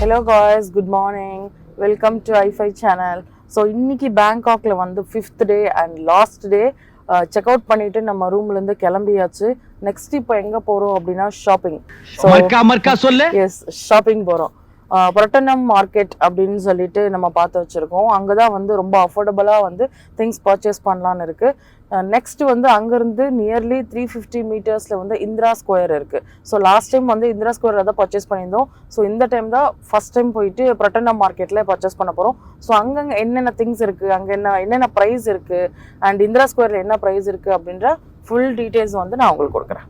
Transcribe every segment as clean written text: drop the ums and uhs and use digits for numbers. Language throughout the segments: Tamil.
Hello guys, good morning. Welcome to i5 channel. So இன்னைக்கு பேங்காக்ல வந்து 5th day and last day check out பண்ணிட்டு நம்ம ரூம்ல இருந்து கிளம்பியாச்சு. நெக்ஸ்ட் இப்போ எங்க போறோம் அப்படினா ஷாப்பிங். சோ மர்க்கா சொல்லு. எஸ், ஷாப்பிங் போறோம். புரட்டனம் மார்க்கெட் அப்படின்னு சொல்லிட்டு நம்ம பார்த்து வச்சிருக்கோம். அங்கதான் வந்து ரொம்ப அஃபோர்டபுளா வந்து திங்ஸ் பர்ச்சேஸ் பண்ணலான்னு இருக்கு. நெக்ஸ்ட் வந்து அங்கிருந்து நியர்லி 350 மீட்டர்ஸ்ல வந்து இந்திரா ஸ்கொயர் இருக்கு. ஸோ லாஸ்ட் டைம் வந்து இந்திரா ஸ்கொயர் தான் பர்ச்சேஸ் பண்ணியிருந்தோம். ஸோ இந்த டைம் தான் ஃபர்ஸ்ட் டைம் போயிட்டு புரட்டனம் மார்க்கெட்ல பர்ச்சேஸ் பண்ண போறோம். ஸோ அங்கங்க என்னென்ன திங்ஸ் இருக்கு, அங்க என்னென்ன ப்ரைஸ் இருக்கு அண்ட் இந்திரா ஸ்கொயர்ல என்ன ப்ரைஸ் இருக்கு அப்படின்ற ஃபுல் டீடைல்ஸ் வந்து நான் உங்களுக்கு கொடுக்குறேன்.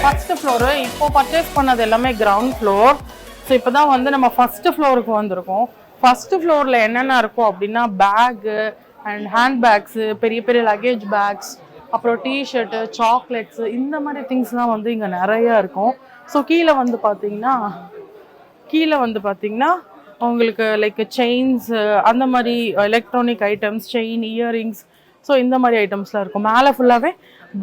First floor. இப்போ பர்ச்சேஸ் பண்ணது எல்லாமே கிரவுண்ட் ஃப்ளோர். ஸோ இப்போ தான் வந்து நம்ம ஃபர்ஸ்ட் ஃப்ளோருக்கு வந்திருக்கோம். ஃபர்ஸ்ட் ஃப்ளோரில் என்னென்ன இருக்கும் அப்படின்னா பேகு அண்ட் ஹேண்ட் பேக்ஸு, பெரிய பெரிய லக்கேஜ் பேக்ஸ், அப்புறம் டிஷர்ட்டு, சாக்லேட்ஸு, இந்த மாதிரி திங்ஸ்லாம் வந்து இங்கே நிறையா இருக்கும். ஸோ கீழே வந்து பார்த்தீங்கன்னா உங்களுக்கு லைக் செயின்ஸ், அந்த மாதிரி electronic items, chain, earrings, so இந்த மாதிரி ஐட்டம்ஸ்லாம் இருக்கும். மேலே ஃபுல்லாகவே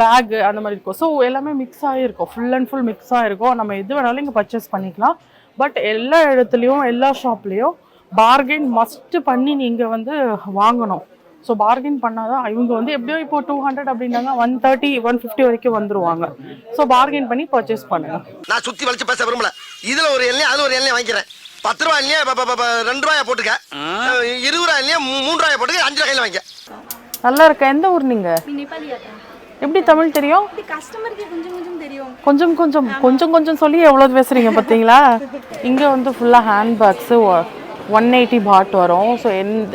பேகு அந்த மாதிரி இருக்கும். ஸோ எல்லாமே மிக்ஸ் ஆகிருக்கும், ஃபுல் அண்ட் ஃபுல் மிக்ஸ் ஆகிருக்கும். நம்ம எது வேணாலும் இங்கே பர்ச்சேஸ் பண்ணிக்கலாம். பட் எல்லா இடத்துலையும் எல்லா ஷாப்லேயும் பார்கெயின் மஸ்ட்டு பண்ணி நீங்கள் வந்து வாங்கணும். ஸோ பார்கெயின் பண்ணாதான் இவங்க வந்து எப்படியோ இப்போ 200 அப்படின்னாங்க, 130, 150 வரைக்கும் வந்துருவாங்க. ஸோ பார்கெயின் பண்ணி பர்ச்சேஸ் பண்ணுங்க. நான் சுற்றி வளைச்சு பேச விரும்பல. இதில் ஒரு எண்ணெய், அது ஒரு எண்ணெய் வாங்கிக்கிறேன். 10 ரூபா இல்லையா, 2 ரூபாயா போட்டுக்க, 20 ரூபா இல்லையா, 3 ரூபாயா போட்டுக்க, 5 ரூபாயில வாங்கிக்க. நல்லா இருக்கா? எந்த ஊர் நீங்க? எப்படி தமிழ் தெரியும்? கஸ்டமருக்கு கொஞ்சம் கொஞ்சம் தெரியும். கொஞ்சம் கொஞ்சம் சொல்லி எவ்வளவு பேசுறீங்க பார்த்தீங்களா? இங்க வந்து ஃபுல்லா ஹேண்ட் பேக்ஸ் 180 பாட் வரும். ஸோ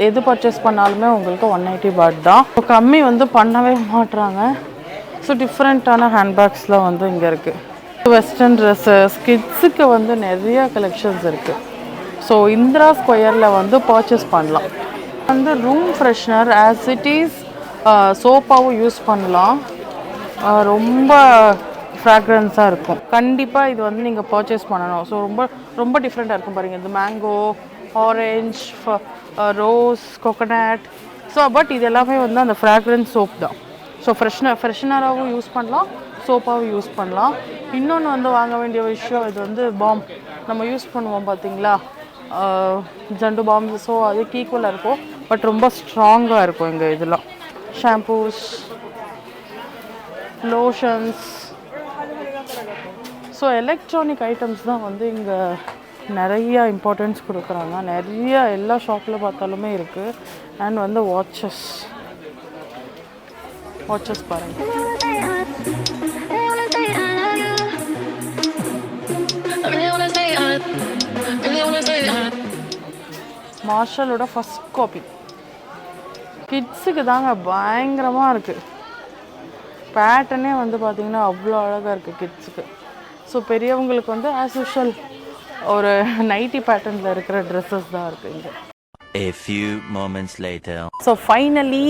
எது பர்ச்சேஸ் பண்ணாலுமே உங்களுக்கு 180 பாட் தான். ஸோ கம்மி வந்து பண்ணவே மாட்டுறாங்க. ஸோ டிஃப்ரெண்ட்டான ஹேண்ட் பேக்ஸ்லாம் வந்து இங்கே இருக்குது. வெஸ்டர்ன் ட்ரெஸ்ஸஸ், கிட்ஸுக்கு வந்து நிறைய கலெக்ஷன்ஸ் இருக்குது. ஸோ இந்திரா ஸ்கொயரில் வந்து பர்ச்சேஸ் பண்ணலாம். வந்து room freshener as it is சோப்பாவும் யூஸ் பண்ணலாம். ரொம்ப ஃப்ராக்ரன்ஸாக இருக்கும். கண்டிப்பாக இது வந்து நீங்கள் பர்ச்சேஸ் பண்ணணும். ஸோ ரொம்ப டிஃப்ரெண்ட்டாக இருக்கும் பாருங்கள். இது mango, orange, rose, coconut. So but இது எல்லாமே வந்து அந்த ஃப்ராக்ரன்ஸ் சோப் தான். ஸோ ஃப்ரெஷ்னராகவும் யூஸ் பண்ணலாம், சோப்பாகவும் யூஸ் பண்ணலாம். இன்னொன்று வந்து வாங்க வேண்டிய விஷயம், இது வந்து பாம் நம்ம யூஸ் பண்ணுவோம் பார்த்தீங்களா, ஜண்டு பாம். ஸோ அதுக்கு ஈக்குவலாக இருக்கும், பட் ரொம்ப ஸ்ட்ராங்காக இருக்கும். இங்கே இதெல்லாம் shampoos, lotions, so electronic items தான் வந்து இங்கே நிறைய இம்பார்ட்டன்ஸ் கொடுக்குறாங்க. நிறைய எல்லா ஷாப்பில் பார்த்தாலுமே இருக்குது. அண்ட் வந்து வாட்சஸ் பாருங்கள். மார்ஷலோட ஃபர்ஸ்ட் காப்பி கிட்ஸுக்கு தாங்க பயங்கரமாக இருக்குது. பேட்டர்னே வந்து பார்த்திங்கன்னா அவ்வளோ அழகாக இருக்குது கிட்ஸுக்கு. ஸோ பெரியவங்களுக்கு வந்து ஆஸ் யூஷுவல் ஒரு நைட்டி பேட்டர்னில் இருக்கிற ட்ரெஸ்ஸஸ் தான் இருக்குது இங்கே. A few moments later. So finally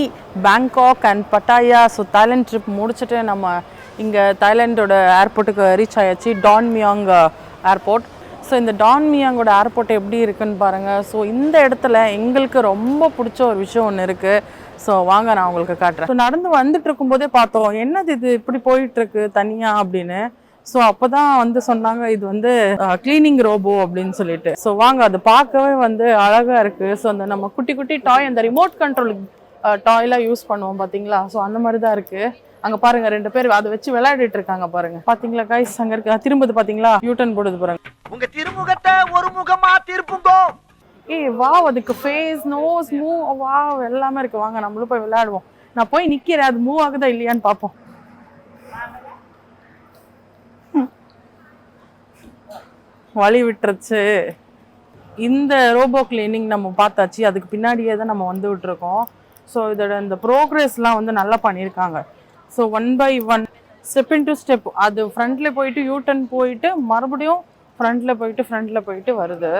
Bangkok and பட்டாயா, so Thailand trip முடிச்சுட்டு நம்ம இங்கே தாய்லாண்டோட ஏர்போர்ட்டுக்கு ரீச் ஆயாச்சு, டான் மியாங் ஏர்போர்ட். ஸோ இந்த டான் மியாங்கோட ஏர்போர்ட் எப்படி இருக்குன்னு பாருங்கள். ஸோ இந்த இடத்துல எங்களுக்கு ரொம்ப பிடிச்ச ஒரு விஷயம் ஒன்று இருக்குது. ஸோ வாங்க நான் உங்களுக்கு காட்டுறேன். ஸோ நடந்து வந்துட்டு இருக்கும்போதே பார்த்தோம், என்னது இது இப்படி போயிட்டுருக்கு தனியாக அப்படின்னு. ஸோ அப்போ தான் வந்து சொன்னாங்க இது வந்து க்ளீனிங் ரோபோ அப்படின்னு சொல்லிட்டு. ஸோ வாங்க அது பார்க்கவே வந்து அழகாக இருக்குது. ஸோ அந்த நம்ம குட்டி குட்டி டாய் அந்த ரிமோட் கண்ட்ரோல் டாய்லாம் யூஸ் பண்ணுவோம் பார்த்தீங்களா? ஸோ அந்த மாதிரி தான் இருக்குது. அங்கே பாருங்க 2 பேர் அதை வச்சு விளையாடிட்டு இருக்காங்க பாருங்க. பார்த்தீங்களா கைஸ், அங்கே இருக்கு திரும்புது பார்த்தீங்களா, யூட்டன் போடுது பாருங்க. உங்க திருமுகத்தை ஒரு முகமா திருப்புங்கோ. ஏய் வாவ், அதுக்கு ஃபேஸ், நோஸ், மூவ், வாவ் எல்லாமே இருக்கு. வாங்க நம்மளும் போய் விளையாடுவோம். நான் போய் நிற்கிறேன், அது மூவ் ஆகுதா இல்லையான்னு பார்ப்போம். வழி விட்டுருச்சு. இந்த ரோபோ கிளீனிங் நம்ம பார்த்தாச்சு. அதுக்கு பின்னாடியே தான் நம்ம வந்து விட்டுருக்கோம். ஸோ இதோட இந்த ப்ரோக்ரெஸ்லாம் வந்து நல்லா பண்ணியிருக்காங்க. So 1 by 1 step into step அது ஃப்ரண்ட்டில் போயிட்டு யூட்டன் போயிட்டு மறுபடியும் ஃப்ரண்ட்டில் போயிட்டு வருது.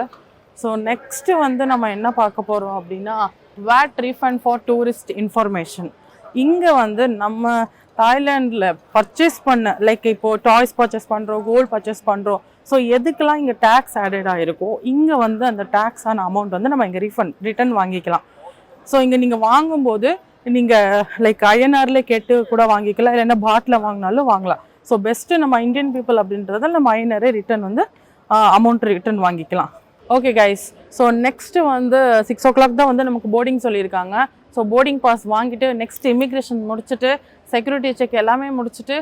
ஸோ நெக்ஸ்ட்டு வந்து நம்ம என்ன பார்க்க போகிறோம் அப்படின்னா VAT refund for tourist information. இங்கே வந்து நம்ம தாய்லாண்டில் பர்ச்சேஸ் பண்ண லைக் இப்போது டாய்ஸ் பர்ச்சேஸ் பண்ணுறோம், கோல்டு பர்ச்சேஸ் பண்ணுறோம். ஸோ எதுக்கெல்லாம் இங்கே டேக்ஸ் ஆடட் ஆகிருக்கும், இங்கே வந்து அந்த டேக்ஸான அமௌண்ட் வந்து நம்ம இங்கே ரிட்டர்ன் வாங்கிக்கலாம். ஸோ இங்கே நீங்கள் வாங்கும்போது நீங்கள் லைக் ஐஎன்ஆர்லேயே கேட்டு கூட வாங்கிக்கலாம், இல்லைன்னா பாட்டில் வாங்கினாலும் வாங்கலாம். ஸோ பெஸ்ட்டு நம்ம இந்தியன் பீப்புள் அப்படின்றத நம்ம ஐஎன்ஆரே ரிட்டர்ன் வந்து அமௌண்ட் ரிட்டர்ன் வாங்கிக்கலாம். ஓகே கைஸ், ஸோ நெக்ஸ்ட்டு வந்து 6 o'clock தான் வந்து நமக்கு போர்டிங் சொல்லியிருக்காங்க. ஸோ போர்டிங் பாஸ் வாங்கிட்டு நெக்ஸ்ட் இமிக்ரேஷன் முடிச்சுட்டு செக்யூரிட்டி செக் எல்லாமே முடிச்சுட்டு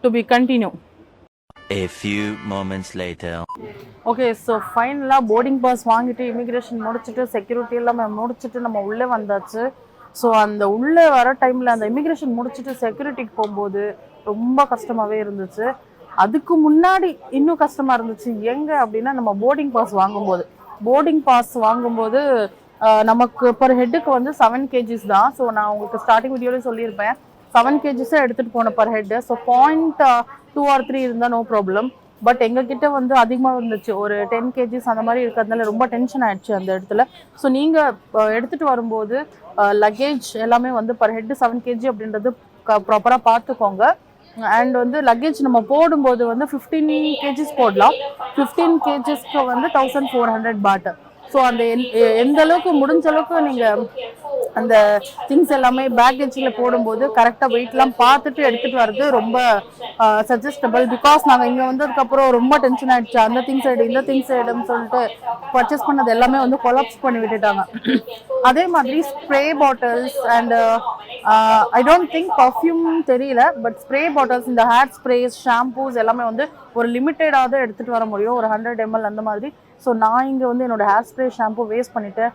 to be continue. A few moments later. Okay, so ஃபைனலாக போர்டிங் பாஸ் வாங்கிட்டு இமிக்ரேஷன் முடிச்சுட்டு செக்யூரிட்டி எல்லாமே முடிச்சுட்டு நம்ம உள்ளே வந்தாச்சு. ஸோ அந்த உள்ளே வர டைமில் அந்த இமிக்ரேஷன் முடிச்சுட்டு செக்யூரிட்டிக்கு போகும்போது ரொம்ப கஷ்டமாகவே இருந்துச்சு. அதுக்கு முன்னாடி இன்னும் கஷ்டமாக இருந்துச்சு. எங்கே அப்படின்னா நம்ம போர்டிங் பாஸ் வாங்கும்போது நமக்கு பர் ஹெட்டுக்கு வந்து 7 kgs தான். ஸோ நான் உங்களுக்கு ஸ்டார்டிங் வீடியோலேயே சொல்லியிருப்பேன் 7 kgs எடுத்துகிட்டு போன பர் ஹெட்டு. ஸோ 0.2 or 3 இருந்தால் நோ ப்ராப்ளம். பட் எங்ககிட்ட வந்து அதிகமாக இருந்துச்சு, ஒரு 10 kgs அந்த மாதிரி இருக்கிறதுனால ரொம்ப டென்ஷன் ஆயிடுச்சு அந்த இடத்துல. ஸோ நீங்கள் எடுத்துகிட்டு வரும்போது லக்கேஜ் எல்லாமே வந்து பர் ஹெட்டு 7 kg அப்படின்றது ப்ராப்பராக பார்த்துக்கோங்க. அண்ட் வந்து லக்கேஜ் நம்ம போடும்போது வந்து 15 kgs போடலாம். 15 kgsக்கு வந்து 1400 baht. ஸோ அந்த எந்த அளவுக்கு முடிஞ்ச அளவுக்கு நீங்கள் அந்த திங்ஸ் எல்லாமே பேக்கேஜில் போடும்போது கரெக்டாக வெயிட்லாம் பார்த்துட்டு எடுத்துகிட்டு வர்றது ரொம்ப சஜஸ்டபிள். பிகாஸ் நாங்கள் இங்கே வந்ததுக்கப்புறம் ரொம்ப டென்ஷன் ஆகிடுச்சு. அந்த திங்ஸ் எடு இந்த திங்ஸ் எடுன்னு சொல்லிட்டு பர்ச்சேஸ் பண்ணது எல்லாமே வந்து கொலாப்ஸ் பண்ணி விட்டுட்டாங்க. அதே மாதிரி spray bottles and I don't think perfume தெரியல, பட் ஸ்ப்ரே பாட்டில்ஸ், இந்த ஹேர் ஸ்ப்ரேஸ், ஷாம்பூஸ் எல்லாமே வந்து ஒரு லிமிட்டடாக தான் எடுத்துகிட்டு வர முடியும், ஒரு 100 ml அந்த மாதிரி. ஸோ நான் இங்கே வந்து என்னோட ஹேர் ஸ்ப்ரே ஷாம்பூ வேஸ்ட் பண்ணிட்டேன்,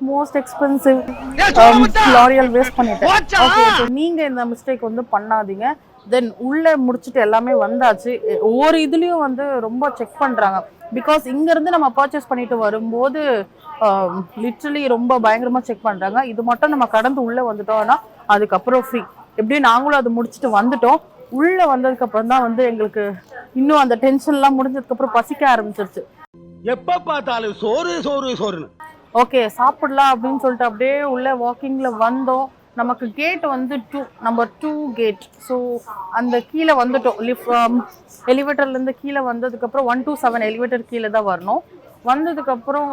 மோஸ்ட் எக்ஸ்பென்சிவ் லாரியல் வேஸ்ட் பண்ணிட்டேன். ஓகே, ஸோ நீங்கள் இந்த மிஸ்டேக் வந்து பண்ணாதீங்க. தென் உள்ளே முடிச்சுட்டு எல்லாமே வந்தாச்சு. ஒவ்வொரு இதுலேயும் வந்து ரொம்ப செக் பண்ணுறாங்க. பிகாஸ் இங்கேருந்து நம்ம பர்ச்சேஸ் பண்ணிட்டு வரும்போது லிட்ரலி ரொம்ப பயங்கரமாக செக் பண்ணுறாங்க. இது மட்டும் நம்ம கடந்து உள்ளே வந்துட்டோம்னா அதுக்கப்புறம் ஃப்ரீ. எப்படியும் நாங்களும் அது முடிச்சுட்டு வந்துட்டோம். உள்ளே வந்ததுக்கப்புறம் தான் வந்து எங்களுக்கு இன்னும் அந்த டென்ஷன்லாம் முடிஞ்சதுக்கப்புறம் பசிக்க ஆரம்பிச்சிருச்சு. எப்ப பார்த்தாலும் சோறுன்னு. ஓகே, சாப்பிடலாம் அப்படின்னு சொல்லிட்டு அப்படியே உள்ள வாக்கிங்கில் வந்தோம். நமக்கு கேட் வந்து நம்பர் 2 கேட். ஸோ அந்த கீழே வந்துட்டோம். எலிவேட்டர்லேருந்து கீழே வந்ததுக்கப்புறம் 1 to 7 எலிவேட்டர் கீழே தான் வரணும். வந்ததுக்கப்புறம்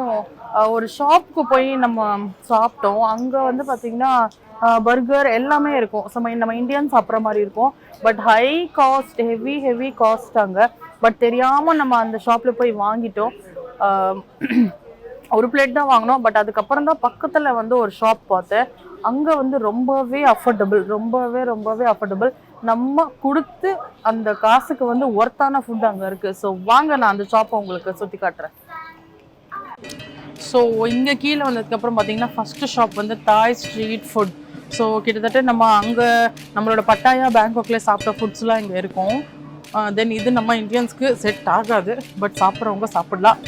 ஒரு ஷாப்புக்கு போய் நம்ம சாப்பிட்டோம். அங்கே வந்து பார்த்திங்கன்னா பர்கர் எல்லாமே இருக்கும். நம்ம இந்தியன் சாப்பிட்ற மாதிரி இருக்கும். But high cost, heavy cost அங்கே. பட் தெரியாமல் நம்ம அந்த ஷாப்பில் போய் வாங்கிட்டோம். ஒரு பிளேட் தான் வாங்கினோம். பட் அதுக்கப்புறம் தான் பக்கத்தில் வந்து ஒரு ஷாப் பார்த்தேன். அங்கே வந்து ரொம்பவே அஃபோர்டபுள், ரொம்பவே அஃபோர்டபுள். நம்ம கொடுத்து அந்த காசுக்கு வந்து ஒர்த்தான ஃபுட் அங்கே இருக்குது. ஸோ வாங்க, நான் அந்த ஷாப்பை உங்களுக்கு சுற்றி காட்டுறேன். ஸோ இங்கே கீழே வந்ததுக்கப்புறம் பார்த்தீங்கன்னா ஃபஸ்ட்டு ஷாப் வந்து தாய் ஸ்ட்ரீட் ஃபுட். ஸோ கிட்டத்தட்ட நம்ம அங்கே நம்மளோட பட்டாயா பேங்காக்லேயே சாப்பிட்ட ஃபுட்ஸ்லாம் இங்கே இருக்கும். தென் இது நம்ம இந்தியன்ஸ்க்கு செட் ஆகாது, பட் சாப்பிட்றவங்க சாப்பிடலாம்.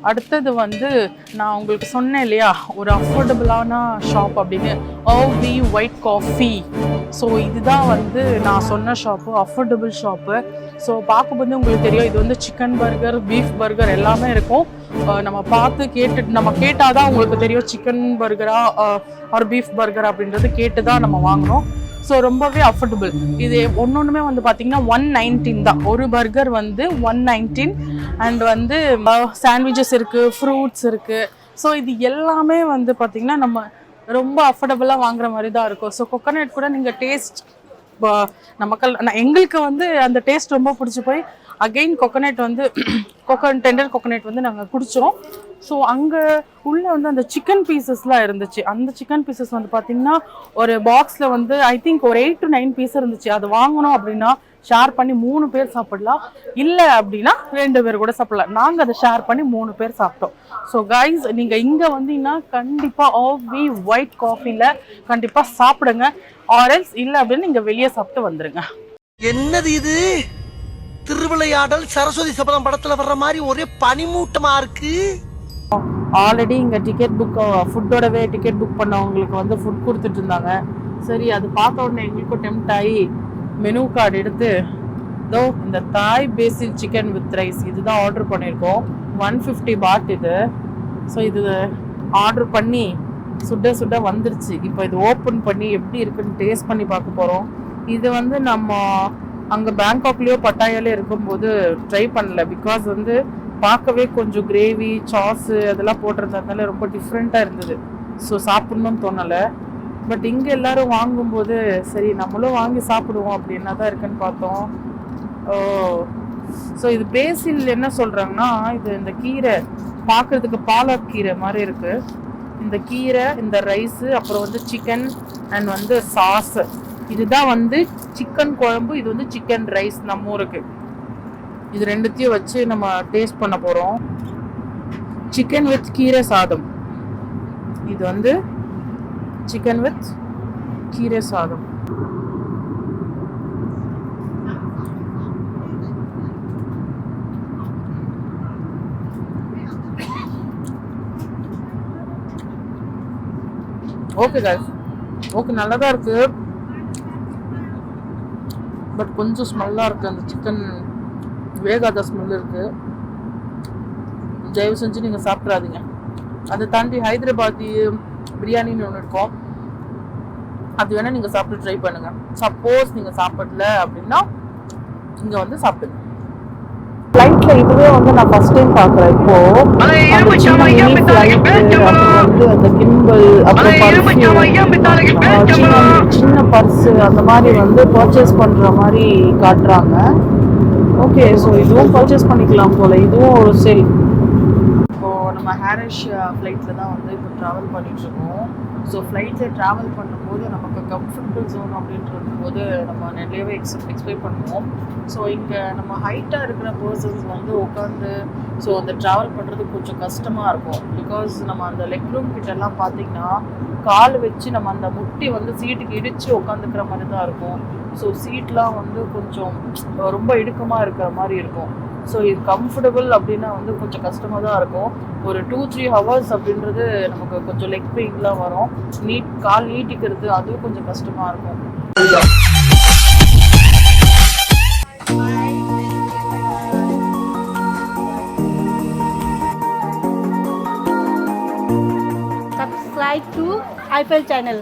அடுத்தது வந்து நான் உங்களுக்கு சொன்னேன் இல்லையா, ஒரு அஃபோர்டபுளான ஷாப் அப்படின்னு, OV ஒயிட் காஃபி. ஸோ இதுதான் வந்து நான் சொன்ன ஷாப்பு, அஃபோர்டபுள் ஷாப்பு. ஸோ பார்க்கும்போது உங்களுக்கு தெரியும், இது வந்து சிக்கன் பர்கர், பீஃப் பர்கர் எல்லாமே இருக்கும். நம்ம பார்த்து நம்ம கேட்டால் தான் உங்களுக்கு தெரியும் சிக்கன் பர்கரா ஆர் பீஃப் பர்கர் அப்படின்றது கேட்டு தான் நம்ம வாங்கணும். ஸோ ரொம்பவே அஃபோர்டபுள். இது ஒன்னொன்றுமே வந்து பார்த்தீங்கன்னா 119 தான். ஒரு பர்கர் வந்து 119. அண்ட் வந்து சாண்ட்விச்சஸ் இருக்குது, ஃப்ரூட்ஸ் இருக்குது. ஸோ இது எல்லாமே வந்து பார்த்திங்கன்னா நம்ம ரொம்ப அஃபோர்டபுளாக வாங்குற மாதிரி தான் இருக்கும். ஸோ கோகோனட் கூட நீங்கள் டேஸ்ட் எங்களுக்கு வந்து அந்த டேஸ்ட் ரொம்ப பிடிச்சி போய் அகெயின் கோகோனட் வந்து டெண்டர் கோகோனட் வந்து நாங்கள் குடித்தோம். ஸோ அங்கே உள்ளே வந்து அந்த சிக்கன் பீசஸ்லாம் இருந்துச்சு. அந்த சிக்கன் பீசஸ் வந்து பார்த்திங்கன்னா ஒரு பாக்ஸில் வந்து ஐ திங்க் ஒரு 8 to 9 பீஸ் இருந்துச்சு. அது வாங்கணும் அப்படின்னா ஷேர் பண்ணி 3 பேர் சாப்பிடலாம், இல்லை அப்படின்னா 2 பேர் கூட சாப்பிடலாம். நாங்கள் அதை ஷேர் பண்ணி 3 பேர் சாப்பிட்டோம். ஸோ கைஸ், நீங்கள் இங்கே வந்தீங்கன்னா கண்டிப்பாக ஆவி ஒயிட் காஃபியில் கண்டிப்பாக சாப்பிடுங்க. ஆரல்ஸ் இல்லை அப்படின்னு நீங்கள் வெளியே சாப்பிட்டு வந்துடுங்க. என்னது இது? திருவிளையாடல் சரஸ்வதி சபதம் படத்துல வர்ற மாதிரி ஒரே பனிமூட்டமா இருக்கு. ஆல்ரெடி இங்கே டிக்கெட் புக் ஃபுட்டோடவே டிக்கெட் புக் பண்ணவங்களுக்கு வந்து ஃபுட் கொடுத்துட்டு இருந்தாங்க. சரி, அது பார்த்த உடனே எங்களுக்கும் டெம்ட் ஆகி மெனு கார்டு எடுத்து இதோ இந்த தாய் பேசில் சிக்கன் வித் ரைஸ் இதுதான் ஆர்டர் பண்ணியிருக்கோம். 150 பாட் இது. ஸோ இது ஆர்டர் பண்ணி சுட சுட வந்துருச்சு. இப்போ இது ஓப்பன் பண்ணி எப்படி இருக்குன்னு டேஸ்ட் பண்ணி பார்க்க போகிறோம். இது வந்து நம்ம அங்கே பேங்காக்லேயோ பட்டாயாலே இருக்கும்போது ட்ரை பண்ணல. பிகாஸ் வந்து பார்க்கவே கொஞ்சம் கிரேவி சாஸு அதெல்லாம் போட்டிருந்ததுனால ரொம்ப டிஃப்ரெண்ட்டாக இருந்தது. ஸோ சாப்பிட்ணுன்னு தோணலை. பட் இங்கே எல்லோரும் வாங்கும்போது சரி நம்மளும் வாங்கி சாப்பிடுவோம் அப்படின்னா தான் இருக்குன்னு பார்த்தோம். ஸோ இது பேசில் என்ன சொல்கிறாங்கன்னா, இது இந்த கீரை பார்க்குறதுக்கு பாலக் கீரை மாதிரி இருக்குது. இந்த கீரை, இந்த ரைஸு, அப்புறம் வந்து சிக்கன் அண்ட் வந்து சாஸு, இதுதான் வந்து சிக்கன் குழம்பு. இது வந்து சிக்கன் ரைஸ் நம்ம ஊருக்கு. இது ரெண்டுத்தையும் வச்சு நம்ம டேஸ்ட் பண்ண போகிறோம். சிக்கன் வித் கீரை சாதம். இது வந்து சிக்கன் வித் கீரை சாதம். ஓகே guys, ஓகே, நல்லா தான் இருக்குது. பட் கொஞ்சம் ஸ்மெல்லாக இருக்குது. அந்த சிக்கன் வேகாத ஸ்மெல் இருக்குது. தயவு செஞ்சு நீங்கள் சாப்பிட்றாதீங்க. அதை தாண்டி ஹைதராபாதி பிரியாணின்னு ஒன்று இருக்கும், அது வேணால் நீங்கள் சாப்பிட்டு ட்ரை பண்ணுங்கள். சப்போஸ் நீங்கள் சாப்பிடல அப்படின்னா இங்கே வந்து சாப்பிடுங்க. ஃப்ளைட்டில் இதுவே வந்து நான் ஃபர்ஸ்ட் டைம் பார்க்குறேன். இப்போது அந்த சின்ன மினி ஃப்ளைட்டு, அப்புறம் வந்து அந்த கிம்பல், அப்புறம் சின்ன பர்ஸு அந்த மாதிரி வந்து பர்ச்சேஸ் பண்ணுற மாதிரி காட்டுறாங்க. ஓகே, ஸோ இதுவும் பர்ச்சேஸ் பண்ணிக்கலாம் போல். இதுவும் ஒரு சேல். இப்போது நம்ம ஹேரிஷ் ஃப்ளைட்டில் தான் வந்து இப்போ ட்ராவல் பண்ணிகிட்ருக்கோம். ஸோ ஃப்ளைட்டில் ட்ராவல் பண்ணும்போது நமக்கு கம்ஃபர்டபுள் ஜோன் அப்படின்றது போது நம்ம நிறையவே எக்ஸ்பெக்ட் பண்ணுவோம். ஸோ இங்கே நம்ம ஹைட்டாக இருக்கிற பர்சன்ஸ் வந்து உட்காந்து ஸோ அந்த ட்ராவல் பண்ணுறது கொஞ்சம் கஷ்டமாக இருக்கும். பிகாஸ் நம்ம அந்த லெக் ரூம் கிட்டெல்லாம் பார்த்திங்கன்னா கால் வச்சு நம்ம அந்த முட்டி வந்து சீட்டுக்கு இடித்து உட்காந்துக்கிற மாதிரி தான் இருக்கும். ஸோ சீட்லாம் வந்து கொஞ்சம் ரொம்ப இடுக்கமாக இருக்கிற மாதிரி இருக்கும். ஸோ இது கம்ஃபர்டபுள் அப்படின்னா வந்து கொஞ்சம் கஷ்டமாக தான் இருக்கும். ஒரு 2-3 ஹவர்ஸ் அப்படின்றது நமக்கு கொஞ்சம் லெக் பெயின்லாம் வரும். கால் நீட்டிக்கிறது அதுவும் கொஞ்சம் கஷ்டமாக இருக்கும். Subscribe to Eiffel channel.